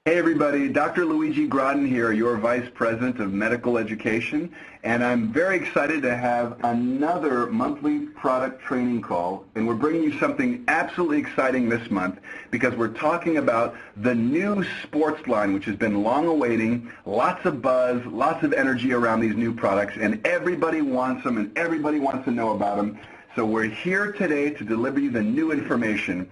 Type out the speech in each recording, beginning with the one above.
Hey everybody, Dr. Luigi Grodin here, your Vice President of Medical Education, and I'm very excited to have another monthly product training call, and we're bringing you something absolutely exciting this month because we're talking about the new sports line, which has been long awaiting, lots of buzz, lots of energy around these new products, and everybody wants them and everybody wants to know about them. So we're here today to deliver you the new information.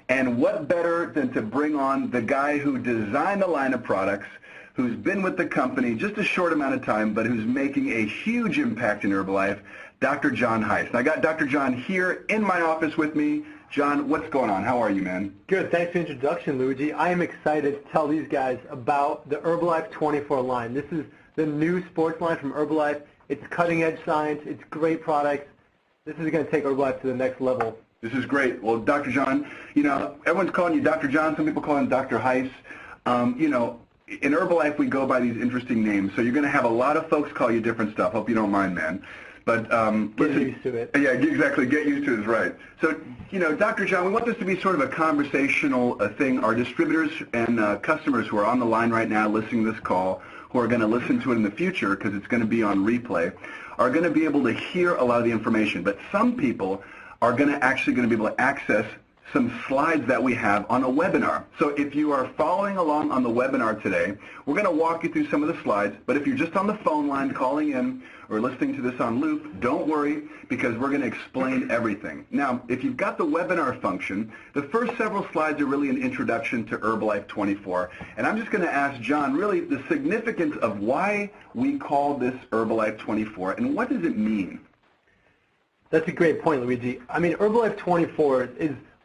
And what better than to bring on the guy who designed the line of products, who's been with the company just a short amount of time, but who's making a huge impact in Herbalife, Dr. John Heiss. I got Dr. John here in my office with me. John, what's going on? How are you, man? Good. Thanks for the introduction, Luigi. I am excited to tell these guys about the Herbalife 24 line. This is the new sports line from Herbalife. It's cutting-edge science. It's great products. This is going to take Herbalife to the next level. This is great. Well, Dr. John, everyone's calling you Dr. John. Some people call him Dr. Heiss. In Herbalife, we go by these interesting names. So you're going to have a lot of folks call you different stuff. Hope you don't mind, man. But get used to it. Yeah, exactly. Get used to it is right. So, Dr. John, we want this to be sort of a conversational thing. Our distributors and customers who are on the line right now listening to this call, who are going to listen to it in the future because it's going to be on replay, are going to be able to hear a lot of the information. But some people are actually going to be able to access some slides that we have on a webinar. So if you are following along on the webinar today, we're going to walk you through some of the slides, but if you're just on the phone line calling in or listening to this on loop, don't worry because we're going to explain everything. Now, if you've got the webinar function, the first several slides are really an introduction to Herbalife 24, and I'm just going to ask John really the significance of why we call this Herbalife 24 and what does it mean? That's a great point, Luigi. I mean, Herbalife 24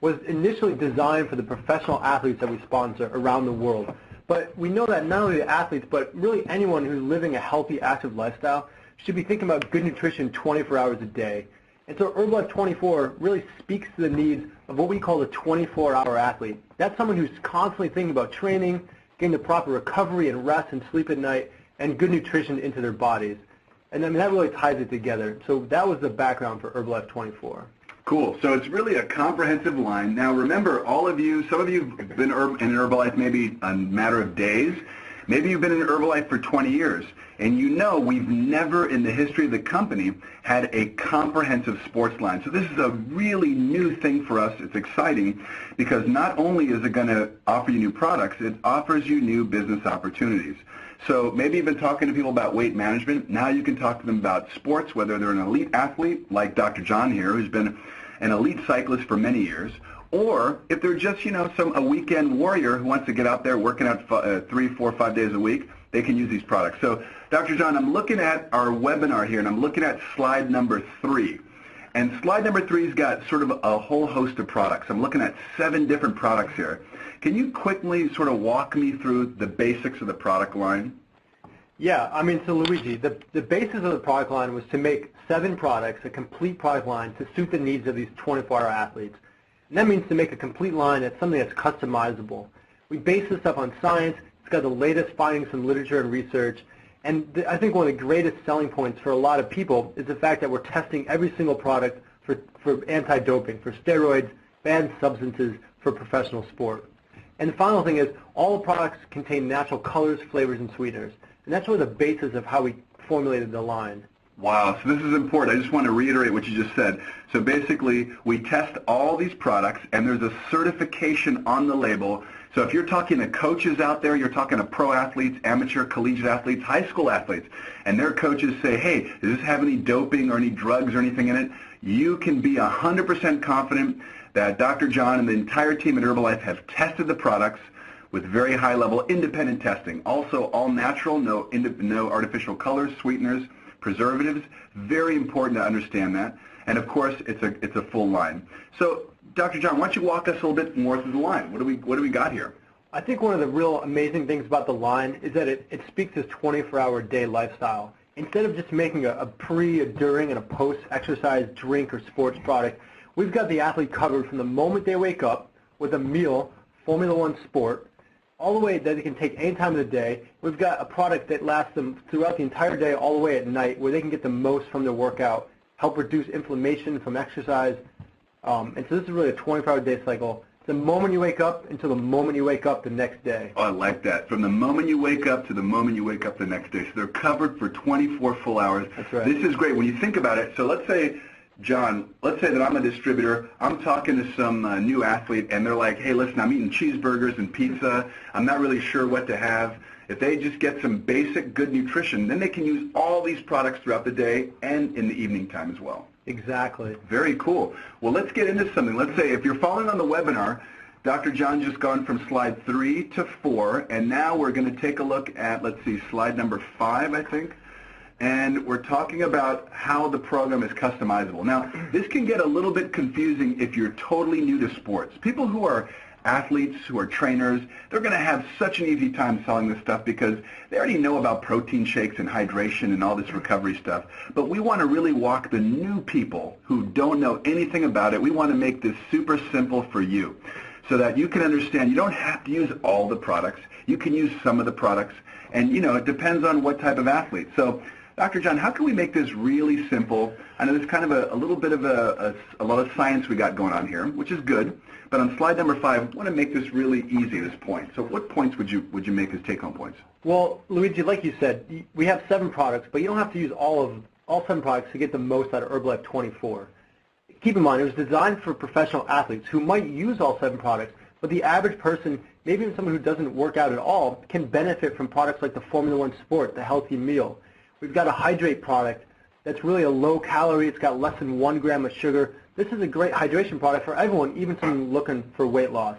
was initially designed for the professional athletes that we sponsor around the world. But we know that not only the athletes, but really anyone who's living a healthy, active lifestyle should be thinking about good nutrition 24 hours a day. And so Herbalife 24 really speaks to the needs of what we call the 24-hour athlete. That's someone who's constantly thinking about training, getting the proper recovery and rest and sleep at night, and good nutrition into their bodies. And I mean, that really ties it together. So that was the background for Herbalife 24. Cool. So it's really a comprehensive line. Now remember, all of you, some of you have been in Herbalife maybe a matter of days. Maybe you've been in Herbalife for 20 years. And we've never in the history of the company had a comprehensive sports line. So this is a really new thing for us. It's exciting because not only is it going to offer you new products, it offers you new business opportunities. So maybe you've been talking to people about weight management. Now you can talk to them about sports, whether they're an elite athlete like Dr. John here, who's been an elite cyclist for many years, or if they're just, a weekend warrior who wants to get out there working out 3, 4, 5 days a week, they can use these products. So, Dr. John, I'm looking at our webinar here, and I'm looking at slide number 3. And slide number 3's got sort of a whole host of products. I'm looking at 7 different products here. Can you quickly sort of walk me through the basics of the product line? Yeah, I mean, so Luigi, the basis of the product line was to make 7 products, a complete product line to suit the needs of these 24-hour athletes. And that means to make a complete line that's something that's customizable. We base this stuff on science. It's got the latest findings from literature and research. And I think one of the greatest selling points for a lot of people is the fact that we're testing every single product for anti-doping, for steroids, banned substances for professional sport. And the final thing is all the products contain natural colors, flavors, and sweeteners. And that's really the basis of how we formulated the line. Wow, so this is important. I just want to reiterate what you just said. So basically, we test all these products, and there's a certification on the label. So if you're talking to coaches out there, you're talking to pro athletes, amateur, collegiate athletes, high school athletes, and their coaches say, hey, does this have any doping or any drugs or anything in it? You can be 100% confident that Dr. John and the entire team at Herbalife have tested the products with very high-level independent testing. Also, all natural, no artificial colors, sweeteners, preservatives. Very important to understand that. And of course, it's a full line. So, Dr. John, why don't you walk us a little bit more through the line? What do we got here? I think one of the real amazing things about the line is that it speaks to this 24-hour day lifestyle. Instead of just making a pre, a during, and a post-exercise drink or sports product, we've got the athlete covered from the moment they wake up with a meal, Formula One sport, all the way that they can take any time of the day. We've got a product that lasts them throughout the entire day all the way at night where they can get the most from their workout, help reduce inflammation from exercise. And so this is really a 24-hour day cycle the moment you wake up until the moment you wake up the next day. Oh, I like that. From the moment you wake up to the moment you wake up the next day. So they're covered for 24 full hours. That's right. This is great. When you think about it, so let's say, John, let's say that I'm a distributor. I'm talking to some new athlete, and they're like, hey, listen, I'm eating cheeseburgers and pizza. I'm not really sure what to have. If they just get some basic good nutrition, then they can use all these products throughout the day and in the evening time as well. Exactly. Very cool. Well, let's get into something. Let's say if you're following on the webinar, Dr. John just gone from slide 3 to 4, and now we're going to take a look at, let's see, slide number 5, I think. And we're talking about how the program is customizable. Now, this can get a little bit confusing if you're totally new to sports. People who are athletes, who are trainers, they're going to have such an easy time selling this stuff because they already know about protein shakes and hydration and all this recovery stuff. But we want to really walk the new people who don't know anything about it. We want to make this super simple for you so that you can understand you don't have to use all the products. You can use some of the products. And, you know, it depends on what type of athlete. So, Dr. John, how can we make this really simple? I know there's kind of a little bit of a lot of science we got going on here, which is good. But on slide number 5, I want to make this really easy at this point. So what points would you make as take-home points? Well, Luigi, like you said, we have 7 products, but you don't have to use all 7 products to get the most out of Herbalife 24. Keep in mind, it was designed for professional athletes who might use all 7 products, but the average person, maybe even someone who doesn't work out at all, can benefit from products like the Formula One Sport, the Healthy Meal. We've got a Hydrate product that's really a low calorie. It's got less than 1 gram of sugar. This is a great hydration product for everyone, even someone looking for weight loss.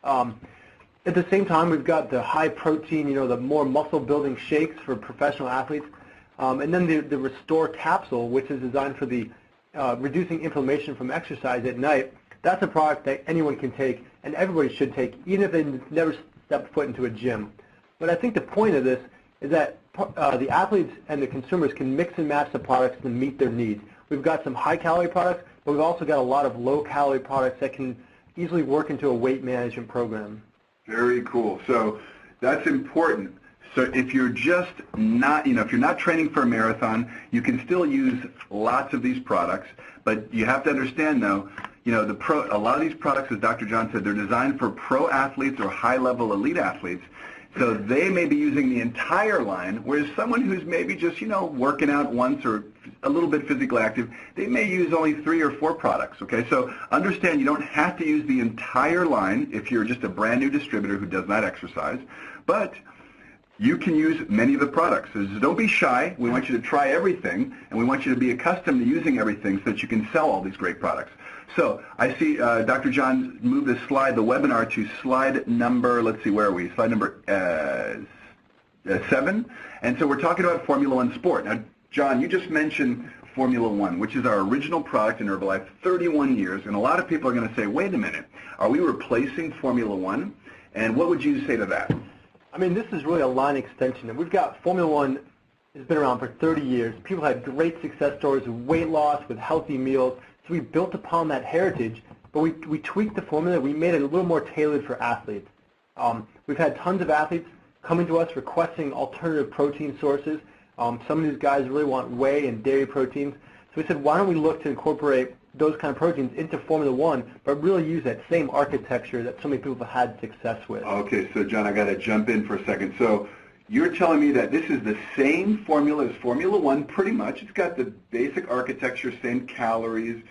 At the same time, we've got the high protein, the more muscle building shakes for professional athletes. And then the Restore capsule, which is designed for the reducing inflammation from exercise at night. That's a product that anyone can take and everybody should take, even if they never stepped foot into a gym. But I think the point of this is that the athletes and the consumers can mix and match the products to meet their needs. We've got some high-calorie products, but we've also got a lot of low-calorie products that can easily work into a weight management program. Very cool. So that's important. So if you're just not, if you're not training for a marathon, you can still use lots of these products, but you have to understand, though, a lot of these products, as Dr. John said, they're designed for pro athletes or high-level elite athletes. So they may be using the entire line, whereas someone who's maybe just, working out once or a little bit physically active, they may use only 3 or 4 products, okay? So understand you don't have to use the entire line if you're just a brand new distributor who does not exercise, but you can use many of the products. So don't be shy. We want you to try everything, and we want you to be accustomed to using everything so that you can sell all these great products. So I see Dr. John moved this slide, the webinar, to slide number, let's see, where are we? Slide number 7. And so we're talking about Formula One Sport. Now, John, you just mentioned Formula One, which is our original product in Herbalife, 31 years. And a lot of people are going to say, wait a minute, are we replacing Formula One? And what would you say to that? I mean, this is really a line extension. And we've got Formula One has been around for 30 years. People had great success stories with weight loss, with healthy meals. So we built upon that heritage, but we tweaked the formula. We made it a little more tailored for athletes. We've had tons of athletes coming to us requesting alternative protein sources. Some of these guys really want whey and dairy proteins. So we said, why don't we look to incorporate those kind of proteins into Formula One, but really use that same architecture that so many people have had success with. Okay, so John, I got to jump in for a second. So you're telling me that this is the same formula as Formula One, pretty much. It's got the basic architecture, same calories,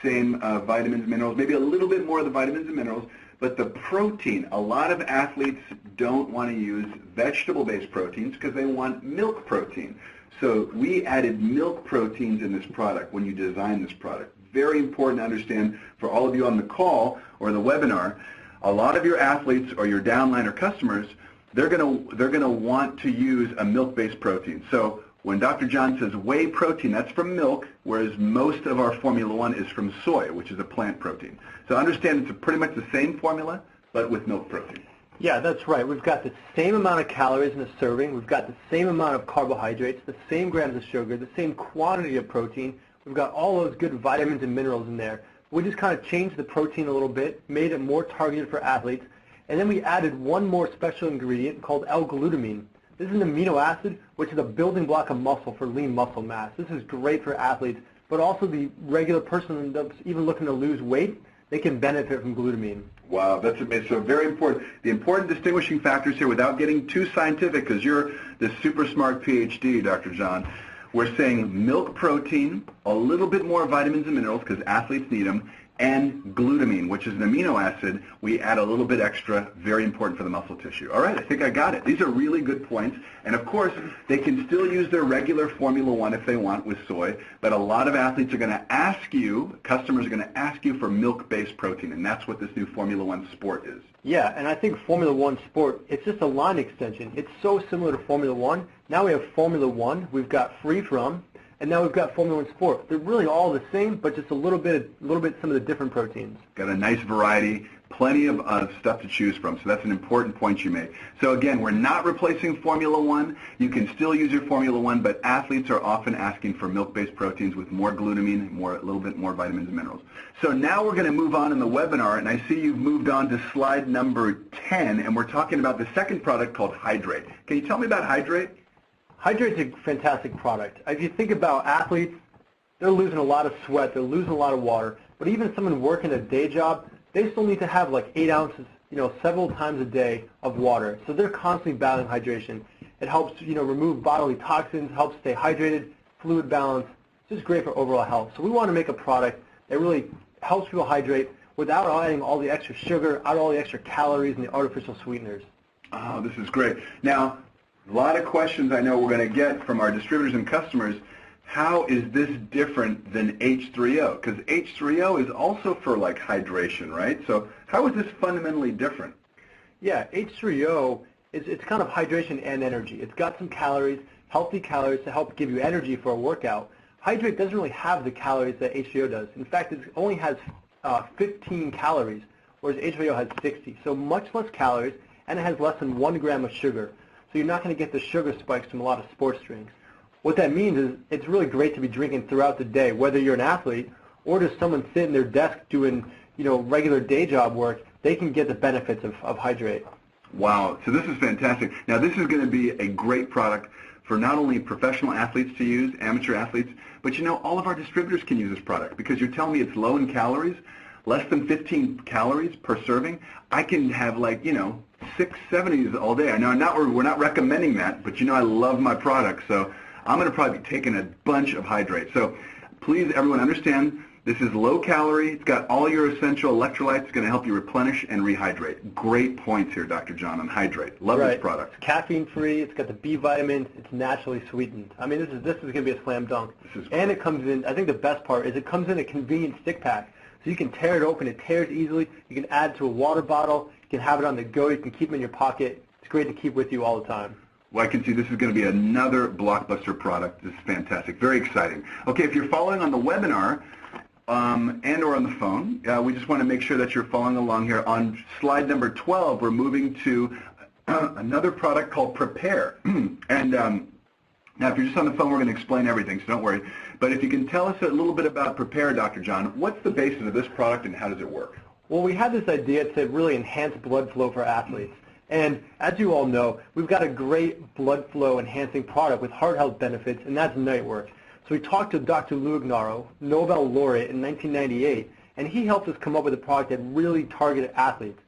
same vitamins, minerals, maybe a little bit more of the vitamins and minerals, but the protein, a lot of athletes don't want to use vegetable-based proteins because they want milk protein. So we added milk proteins in this product when you design this product. Very important to understand for all of you on the call or the webinar, a lot of your athletes or your downline or customers, they're gonna want to use a milk-based protein. So when Dr. John says whey protein, that's from milk, whereas most of our Formula One is from soy, which is a plant protein. So understand it's pretty much the same formula, but with milk protein. Yeah, that's right. We've got the same amount of calories in a serving. We've got the same amount of carbohydrates, the same grams of sugar, the same quantity of protein. We've got all those good vitamins and minerals in there. We just kind of changed the protein a little bit, made it more targeted for athletes, and then we added one more special ingredient called L-glutamine. This is an amino acid, which is a building block of muscle for lean muscle mass. This is great for athletes, but also the regular person that's even looking to lose weight. they can benefit from glutamine. Wow, that's amazing. So very important. The important distinguishing factors here, without getting too scientific, because you're the super smart PhD, Dr. John, we're saying milk protein, a little bit more vitamins and minerals, because athletes need them, and glutamine, which is an amino acid. We add a little bit extra, very important for the muscle tissue. All right, I think I got it. These are really good points. And of course, they can still use their regular Formula One if they want with soy, but a lot of athletes are going to ask you, customers are going to ask you for milk-based protein, and that's what this new Formula One Sport is. Yeah, and I think Formula One Sport, it's just a line extension. It's so similar to Formula One. Now we have Formula One, we've got Free From, and now we've got Formula One Sport. They're really all the same, but just a little bit some of the different proteins. Got a nice variety, plenty of stuff to choose from. So that's an important point you made. So again, we're not replacing Formula One. You can still use your Formula One, but athletes are often asking for milk-based proteins with more glutamine, a little bit more vitamins and minerals. So now we're going to move on in the webinar, and I see you've moved on to slide number 10, and we're talking about the second product called Hydrate. Can you tell me about Hydrate? Hydrate's a fantastic product. If you think about athletes, they're losing a lot of sweat, they're losing a lot of water, but even someone working a day job, they still need to have like 8 ounces, several times a day of water. So they're constantly battling hydration. It helps, remove bodily toxins, helps stay hydrated, fluid balance. It's just great for overall health. So we want to make a product that really helps people hydrate without adding all the extra sugar, out all the extra calories and the artificial sweeteners. Oh, this is great. Now, a lot of questions I know we're going to get from our distributors and customers. How is this different than H3O? Because H3O is also for like hydration, right? So how is this fundamentally different? Yeah, H3O it's kind of hydration and energy. It's got some calories, healthy calories to help give you energy for a workout. Hydrate doesn't really have the calories that H3O does. In fact, it only has 15 calories, whereas H3O has 60. So much less calories, and it has less than 1 gram of sugar. So you're not going to get the sugar spikes from a lot of sports drinks. What that means is it's really great to be drinking throughout the day, whether you're an athlete or just someone sitting at their desk doing, regular day job work. They can get the benefits of Hydrate. Wow, so this is fantastic. Now this is going to be a great product for not only professional athletes to use, amateur athletes, but all of our distributors can use this product because you're telling me it's low in calories, less than 15 calories per serving. I can have 670s all day. I know we're not recommending that, but I love my product, so I'm going to probably be taking a bunch of Hydrate. So please, everyone, understand this is low calorie. It's got all your essential electrolytes. It's going to help you replenish and rehydrate. Great points here, Dr. John, on Hydrate. Love this product. It's caffeine-free. It's got the B vitamins. It's naturally sweetened. I mean, this is going to be a slam dunk. And it comes in, I think the best part is it comes in a convenient stick pack. So you can tear it open. It tears easily. You can add it to a water bottle. You can have it on the go. You can keep it in your pocket. It's great to keep with you all the time. Well, I can see this is going to be another blockbuster product. This is fantastic. Very exciting. Okay, if you're following on the webinar and or on the phone, we just want to make sure that you're following along here. On slide number 12, we're moving to another product called Prepare. And now, if you're just on the phone, we're going to explain everything, so don't worry. But if you can tell us a little bit about Prepare, Dr. John, what's the basis of this product and how does it work? Well, we had this idea to really enhance blood flow for athletes. And as you all know, we've got a great blood flow enhancing product with heart health benefits, and that's Nightwork. So we talked to Dr. Lou Ignarro, Nobel laureate in 1998, and he helped us come up with a product that really targeted athletes.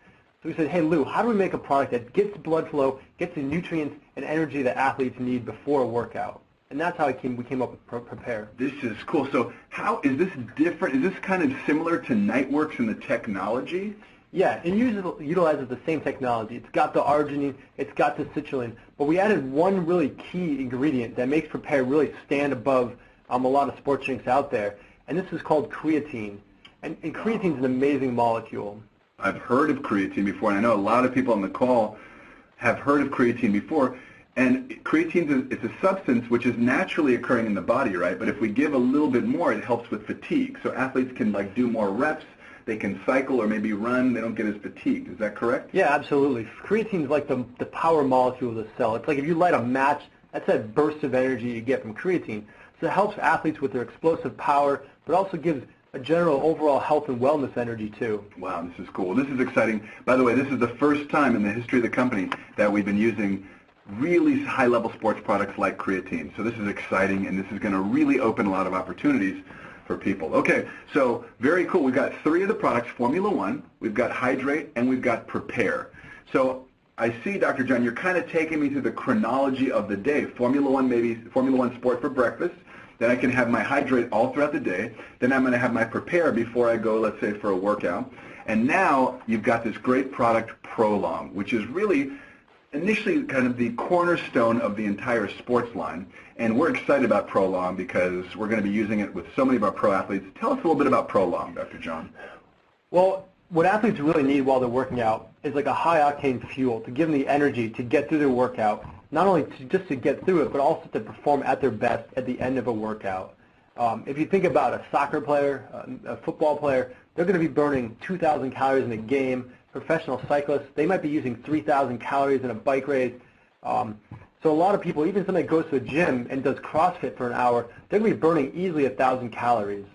So we said, hey Lou, how do we make a product that gets blood flow, gets the nutrients and energy that athletes need before a workout? And that's how we came up with Prepare. This is cool. So how is this different? Is this kind of similar to Nightworks in the technology? Yeah, it utilizes the same technology. It's got the arginine, it's got the citrulline, but we added one really key ingredient that makes Prepare really stand above a lot of sports drinks out there, and this is called creatine. And creatine is an amazing molecule. I've heard of creatine before, and I know a lot of people on the call have heard of creatine before. And creatine is a substance which is naturally occurring in the body, right? But if we give a little bit more, it helps with fatigue. So athletes can do more reps, they can cycle or maybe run, they don't get as fatigued. Is that correct? Yeah, absolutely. Creatine is like the power molecule of the cell. It's like if you light a match, that's that burst of energy you get from creatine. So it helps athletes with their explosive power, but also gives a general overall health and wellness energy too. Wow, this is cool. This is exciting. By the way, this is the first time in the history of the company that we've been using really high-level sports products like creatine. So this is exciting, and this is going to really open a lot of opportunities for people. Okay, so very cool. We've got 3 of the products, Formula One, we've got Hydrate, and we've got Prepare. So I see, Dr. John, you're kind of taking me through the chronology of the day. Formula One, maybe Formula One Sport for breakfast. Then I can have my Hydrate all throughout the day. Then I'm going to have my Prepare before I go, let's say, for a workout. And now you've got this great product, Prolong, which is really initially kind of the cornerstone of the entire sports line. And we're excited about Prolong because we're going to be using it with so many of our pro athletes. Tell us a little bit about Prolong, Dr. John. Well, what athletes really need while they're working out is like a high-octane fuel to give them the energy to get through their workout, not only just to get through it, but also to perform at their best at the end of a workout. If you think about a soccer player, a football player, they're going to be burning 2,000 calories in a game. Professional cyclists, they might be using 3,000 calories in a bike race. So a lot of people, even somebody goes to a gym and does CrossFit for an hour, they're going to be burning easily 1,000 calories.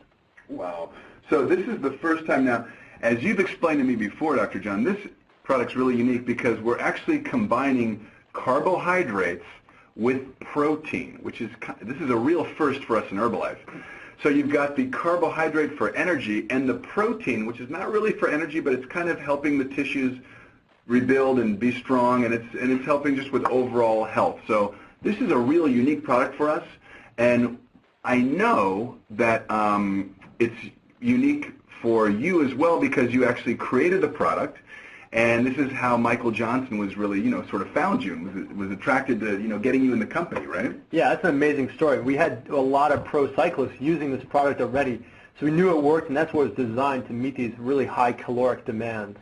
Wow. So this is the first time now, as you've explained to me before, Dr. John, this product's really unique because we're actually combining carbohydrates with protein, this is a real first for us in Herbalife. So you've got the carbohydrate for energy and the protein, which is not really for energy, but it's kind of helping the tissues rebuild and be strong, and it's helping just with overall health. So this is a real unique product for us, and I know that it's unique for you as well because you actually created the product. And this is how Michael Johnson was really, sort of found you and was attracted to, getting you in the company, right? Yeah, that's an amazing story. We had a lot of pro cyclists using this product already, so we knew it worked, and that's what it was designed to meet these really high caloric demands.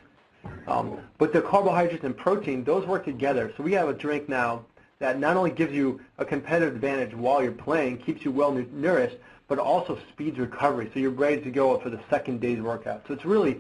But the carbohydrates and protein, those work together. So we have a drink now that not only gives you a competitive advantage while you're playing, keeps you well nourished, but also speeds recovery, so you're ready to go for the second day's workout. So it's really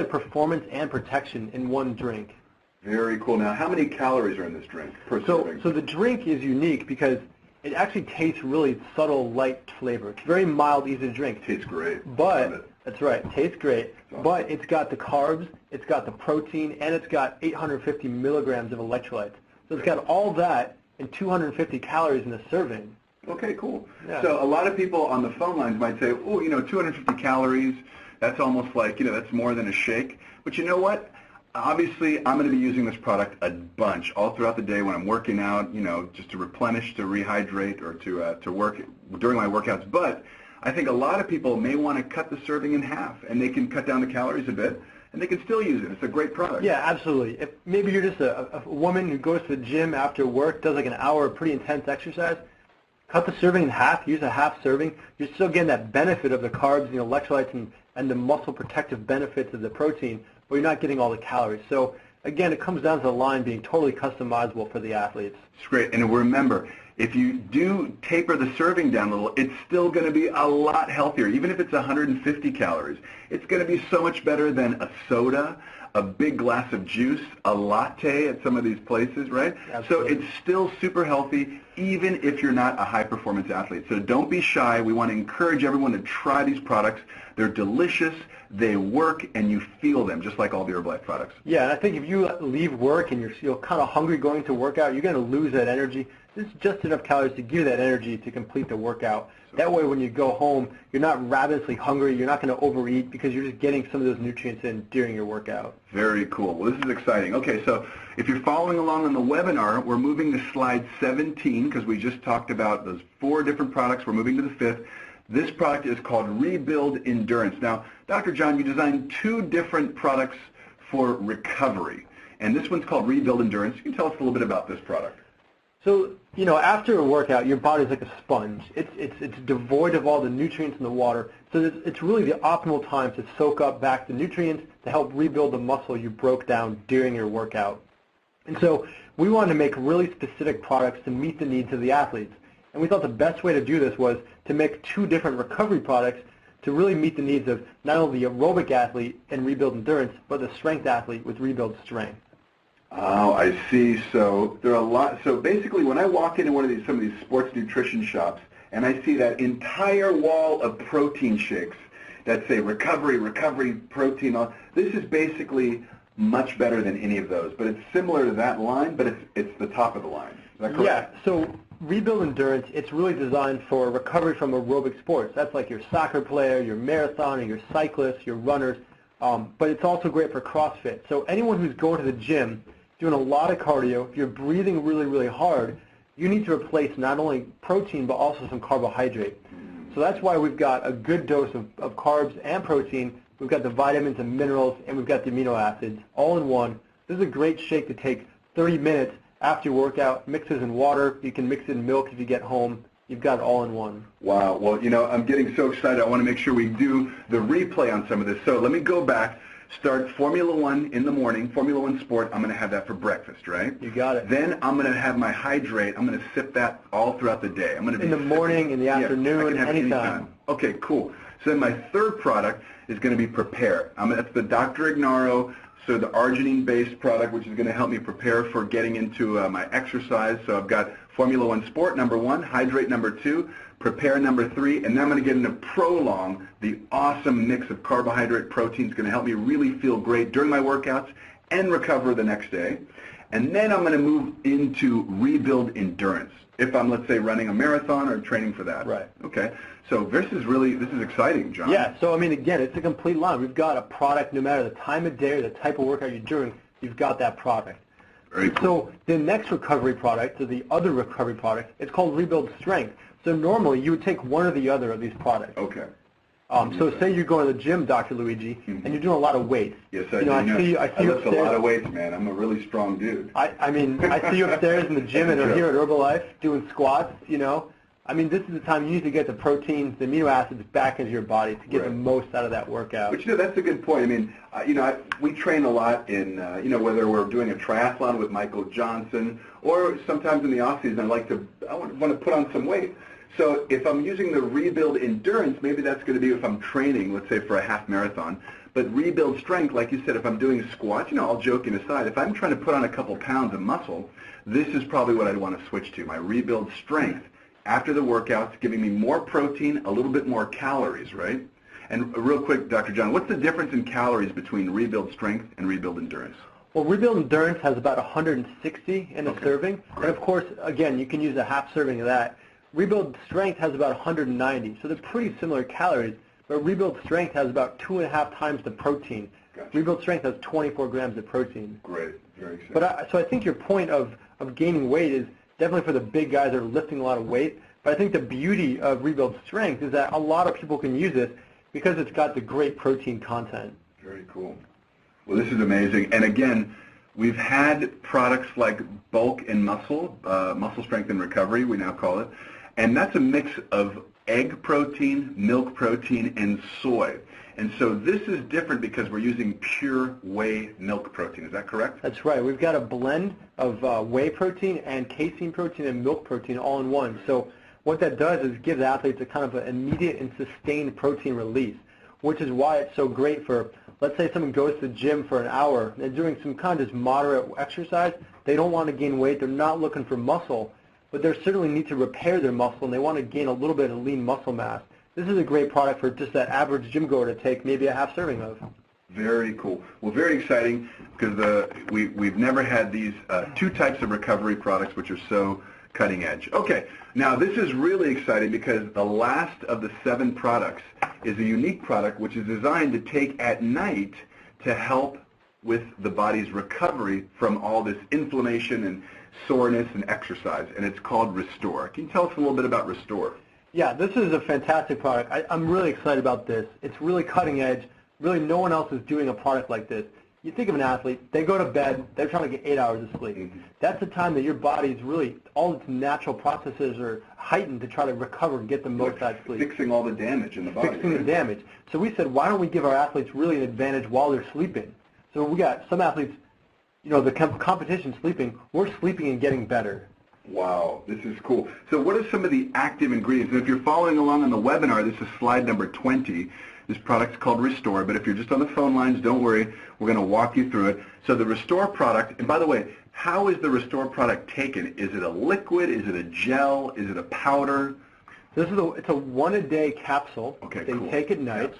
performance and protection in one drink. Very cool. Now, how many calories are in this drink per serving? So the drink is unique because it actually tastes really subtle, light flavor. It's very mild, easy to drink. Tastes great. But that's right, tastes great. Awesome. But it's got the carbs, it's got the protein, and it's got 850 milligrams of electrolytes. So it's got all that and 250 calories in a serving. Okay, cool. Yeah. So a lot of people on the phone lines might say, oh, 250 calories. That's almost like, that's more than a shake. But you know what? Obviously, I'm going to be using this product a bunch all throughout the day when I'm working out, just to replenish, to rehydrate, or to work during my workouts. But I think a lot of people may want to cut the serving in half, and they can cut down the calories a bit, and they can still use it. It's a great product. Yeah, absolutely. If maybe you're just a woman who goes to the gym after work, does like an hour of pretty intense exercise, cut the serving in half, use a half serving. You're still getting that benefit of the carbs, electrolytes, and the muscle protective benefits of the protein, but you're not getting all the calories. So again, it comes down to the line being totally customizable for the athletes. It's great. And remember, if you do taper the serving down a little, it's still going to be a lot healthier. Even if it's 150 calories, it's going to be so much better than a soda, a big glass of juice, a latte at some of these places, right? Absolutely. So it's still super healthy, even if you're not a high-performance athlete. So don't be shy. We want to encourage everyone to try these products. They're delicious, they work, and you feel them, just like all the Herbalife products. Yeah, and I think if you leave work and you're kind of hungry going to work out, you're going to lose that energy. This is just enough calories to give you that energy to complete the workout. That way, when you go home, you're not ravenously hungry. You're not going to overeat because you're just getting some of those nutrients in during your workout. Very cool. Well, this is exciting. Okay, so if you're following along on the webinar, we're moving to slide 17 because we just talked about those 4 different products. We're moving to the 5th. This product is called Rebuild Endurance. Now, Dr. John, you designed 2 different products for recovery, and this one's called Rebuild Endurance. You can tell us a little bit about this product. So, after a workout, your body's like a sponge. It's devoid of all the nutrients in the water. So it's really the optimal time to soak up back the nutrients to help rebuild the muscle you broke down during your workout. And so we wanted to make really specific products to meet the needs of the athletes. And we thought the best way to do this was to make 2 different recovery products to really meet the needs of not only the aerobic athlete and Rebuild Endurance, but the strength athlete with Rebuild Strength. Oh, I see. So there are a lot. So basically, when I walk into some of these sports nutrition shops, and I see that entire wall of protein shakes that say recovery, protein, this is basically much better than any of those. But it's similar to that line, but it's the top of the line. Is that correct? Yeah. So Rebuild Endurance, it's really designed for recovery from aerobic sports. That's like your soccer player, your marathoner, your cyclists, your runners. But it's also great for CrossFit. So anyone who's going to the gym, doing a lot of cardio, if you're breathing really, really hard, you need to replace not only protein but also some carbohydrate. So that's why we've got a good dose of carbs and protein. We've got the vitamins and minerals, and we've got the amino acids all in one. This is a great shake to take 30 minutes after your workout. Mixes in water. You can mix it in milk if you get home. You've got it all in one. Wow. Well, you know, I'm getting so excited. I want to make sure we do the replay on some of this. So let me go back. Start Formula One in the morning, Formula One Sport. I'm going to have that for breakfast, right? You got it. Then I'm going to have my hydrate. I'm going to sip that all throughout the day. I'm going to be in the morning, in the afternoon, anytime. Okay, cool. So then my third product is going to be Prepare. That's the Dr. Ignaro, so the arginine-based product, which is going to help me prepare for getting into my exercise. So I've got Formula One Sport, number 1, Hydrate, number 2, Prepare, number 3, and then I'm going to get into Prolong, the awesome mix of carbohydrate protein is going to help me really feel great during my workouts and recover the next day. And then I'm going to move into Rebuild Endurance, if I'm, let's say, running a marathon or training for that. Right. Okay. So this is exciting, John. Yeah. So, I mean, again, it's a complete line. We've got a product, no matter the time of day or the type of workout you're doing, you've got that product. Very cool. So the next recovery product, or the other recovery product, it's called Rebuild Strength. So normally you would take one or the other of these products. Okay. So say you go to the gym, Dr. Luigi, and you're doing a lot of weights. Yes, I do. I see you lift upstairs. a lot of weights, man. I'm a really strong dude. I mean, I see you upstairs in the gym and here at Herbalife doing squats, I mean, this is the time you need to get the proteins, the amino acids back into your body to get the most out of that workout. But, that's a good point. I mean, we train a lot in, whether we're doing a triathlon with Michael Johnson or sometimes in the off-season I want to put on some weight. So if I'm using the Rebuild Endurance, maybe that's going to be if I'm training, let's say, for a half marathon. But Rebuild Strength, like you said, if I'm doing squats, all joking aside, if I'm trying to put on a couple pounds of muscle, this is probably what I'd want to switch to, my Rebuild Strength. After the workouts, giving me more protein, a little bit more calories, right? And real quick, Dr. John, what's the difference in calories between Rebuild Strength and Rebuild Endurance? Well, Rebuild Endurance has about 160 in a serving. Right. And, of course, again, you can use a half serving of that. Rebuild Strength has about 190, so they're pretty similar calories, but Rebuild Strength has about 2.5 times the protein. Gotcha. Rebuild Strength has 24 grams of protein. Great, very exciting. But so I think your point of gaining weight is definitely for the big guys that are lifting a lot of weight, but I think the beauty of Rebuild Strength is that a lot of people can use it because it's got the great protein content. Very cool. Well, this is amazing. And again, we've had products like Bulk and Muscle, Muscle Strength and Recovery, we now call it. And that's a mix of egg protein, milk protein, and soy. And so this is different because we're using pure whey milk protein. Is that correct? That's right. We've got a blend of whey protein and casein protein and milk protein all in one. So what that does is give the athletes a kind of an immediate and sustained protein release, which is why it's so great for, let's say someone goes to the gym for an hour, they're doing some kind of just moderate exercise, they don't want to gain weight, they're not looking for muscle, but they certainly need to repair their muscle and they want to gain a little bit of lean muscle mass. This is a great product for just that average gym goer to take maybe a half serving of. Very cool. Well, very exciting because we've never had these two types of recovery products which are so cutting edge. Okay, now this is really exciting because the last of the 7 products is a unique product which is designed to take at night to help with the body's recovery from all this inflammation and soreness and exercise, and it's called Restore. Can you tell us a little bit about Restore? Yeah, this is a fantastic product. I'm really excited about this. It's really cutting edge. Really, no one else is doing a product like this. You think of an athlete, they go to bed, they're trying to get 8 hours of sleep. Mm-hmm. That's the time that your body's really, all its natural processes are heightened to try to recover and get the most out of sleep. Fixing all the damage in the body. Fixing the damage. So we said, why don't we give our athletes really an advantage while they're sleeping? So we got some athletes, the competition sleeping, we're sleeping and getting better. Wow, this is cool. So what are some of the active ingredients? And if you're following along on the webinar, this is slide number 20. This product's called Restore, but if you're just on the phone lines, don't worry. We're going to walk you through it. So the Restore product, and by the way, how is the Restore product taken? Is it a liquid? Is it a gel? Is it a powder? It's a 1-a-day capsule. Okay, they cool. take at night.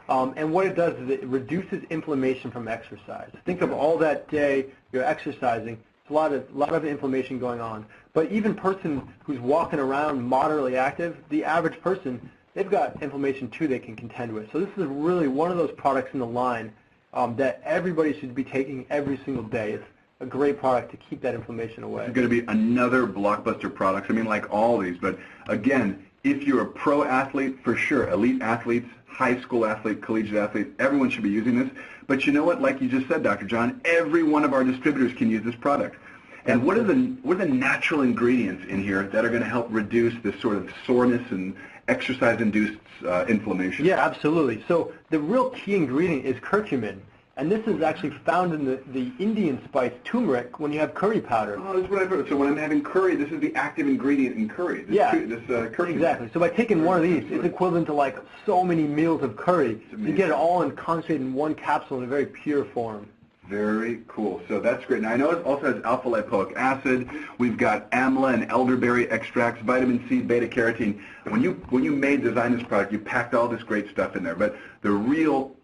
And what it does is it reduces inflammation from exercise. Think of all that day you're exercising. a lot of inflammation going on. But even person who's walking around moderately active, the average person, they've got inflammation too they can contend with. So this is really one of those products in the line that everybody should be taking every single day. It's a great product to keep that inflammation away. It's going to be another blockbuster product. I mean, like all these, but again, if you're a pro athlete, for sure, elite athletes, high school athlete, collegiate athlete, everyone should be using this. But you know what? Like you just said, Dr. John, every one of our distributors can use this product. And what are the natural ingredients in here that are going to help reduce this sort of soreness and exercise-induced inflammation? Yeah, absolutely. So the real key ingredient is curcumin. And this is actually found in the Indian spice turmeric when you have curry powder. Oh, that's what I've heard. So when I'm having curry, this is the active ingredient in curry. Curcumin. Exactly. So by taking one of these, it's equivalent to like so many meals of curry. You get it all concentrated in one capsule in a very pure form. Very cool. So that's great. Now I know it also has alpha lipoic acid. We've got amla and elderberry extracts, vitamin C, beta carotene. When you design this product, you packed all this great stuff in there. But the real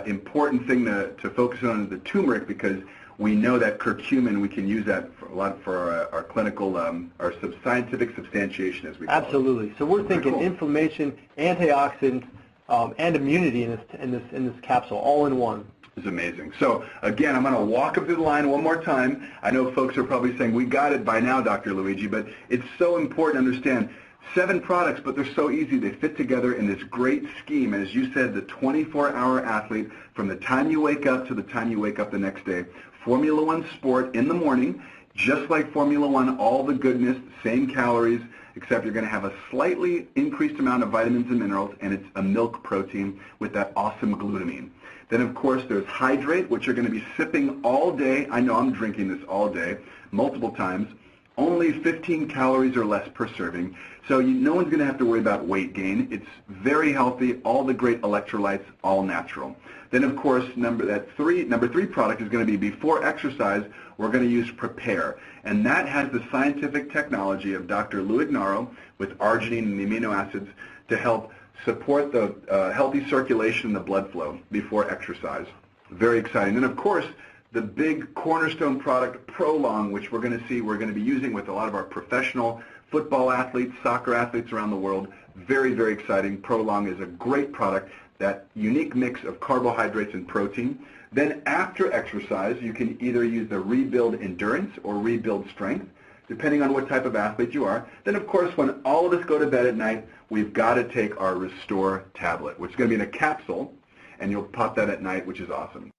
important thing to focus on is the turmeric, because we know that curcumin, we can use that for our clinical, our scientific substantiation, as we call it. Absolutely. So we're thinking inflammation, antioxidants, and immunity in this capsule, all in one. It's amazing. So again, I'm going to walk up through the line one more time. I know folks are probably saying, we got it by now, Dr. Luigi, but it's so important to understand 7 products, but they're so easy. They fit together in this great scheme. As you said, the 24-hour athlete, from the time you wake up to the time you wake up the next day. Formula One Sport in the morning, just like Formula One, all the goodness, same calories, except you're going to have a slightly increased amount of vitamins and minerals, and it's a milk protein with that awesome glutamine. Then, of course, there's Hydrate, which you're going to be sipping all day. I know I'm drinking this all day, multiple times. Only 15 calories or less per serving. So no one's going to have to worry about weight gain. It's very healthy, all the great electrolytes, all natural. Then, of course, number 3 product is going to be before exercise, we're going to use Prepare. And that has the scientific technology of Dr. Lou Ignarro with arginine and the amino acids to help support the healthy circulation and the blood flow before exercise. Very exciting. Then, of course, the big cornerstone product, Prolong, which we're going to be using with a lot of our professional football athletes, soccer athletes around the world. Very, very exciting. Prolong is a great product, that unique mix of carbohydrates and protein. Then after exercise, you can either use the Rebuild Endurance or Rebuild Strength, depending on what type of athlete you are. Then, of course, when all of us go to bed at night, we've got to take our Restore tablet, which is going to be in a capsule, and you'll pop that at night, which is awesome.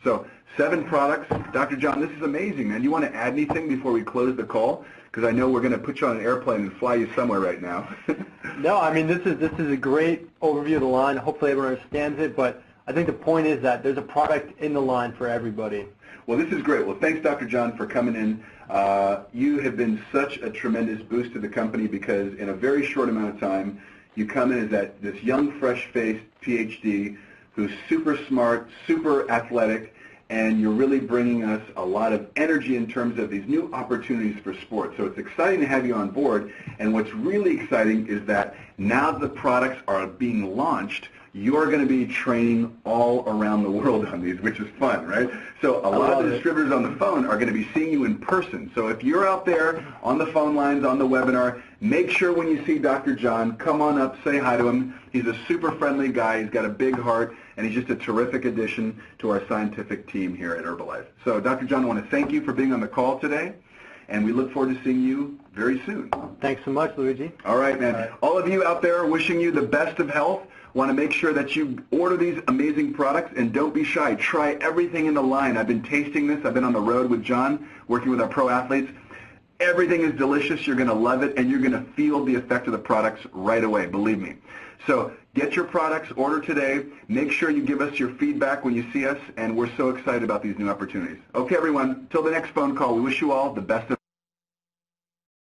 So 7 products. Dr. John, this is amazing, man. You want to add anything before we close the call? Because I know we're going to put you on an airplane and fly you somewhere right now. No, I mean, this is a great overview of the line. Hopefully everyone understands it, but I think the point is that there's a product in the line for everybody. Well, this is great. Well, thanks, Dr. John, for coming in. You have been such a tremendous boost to the company, because in a very short amount of time, you come in as this young, fresh-faced PhD who's super smart, super athletic, and you're really bringing us a lot of energy in terms of these new opportunities for sports. So it's exciting to have you on board, and what's really exciting is that now the products are being launched, you're going to be training all around the world on these, which is fun, right? So a lot of the distributors on the phone are going to be seeing you in person. So if you're out there on the phone lines, on the webinar, make sure when you see Dr. John, come on up, say hi to him. He's a super friendly guy. He's got a big heart, and he's just a terrific addition to our scientific team here at Herbalife. So Dr. John, I want to thank you for being on the call today, and we look forward to seeing you very soon. Thanks so much, Luigi. All right, man. All of you out there, wishing you the best of health. Want to make sure that you order these amazing products, and don't be shy. Try everything in the line. I've been tasting this. I've been on the road with John, working with our pro athletes. Everything is delicious. You're going to love it, and you're going to feel the effect of the products right away, believe me. So get your products, order today. Make sure you give us your feedback when you see us, and we're so excited about these new opportunities. Okay, everyone, till the next phone call, we wish you all the best of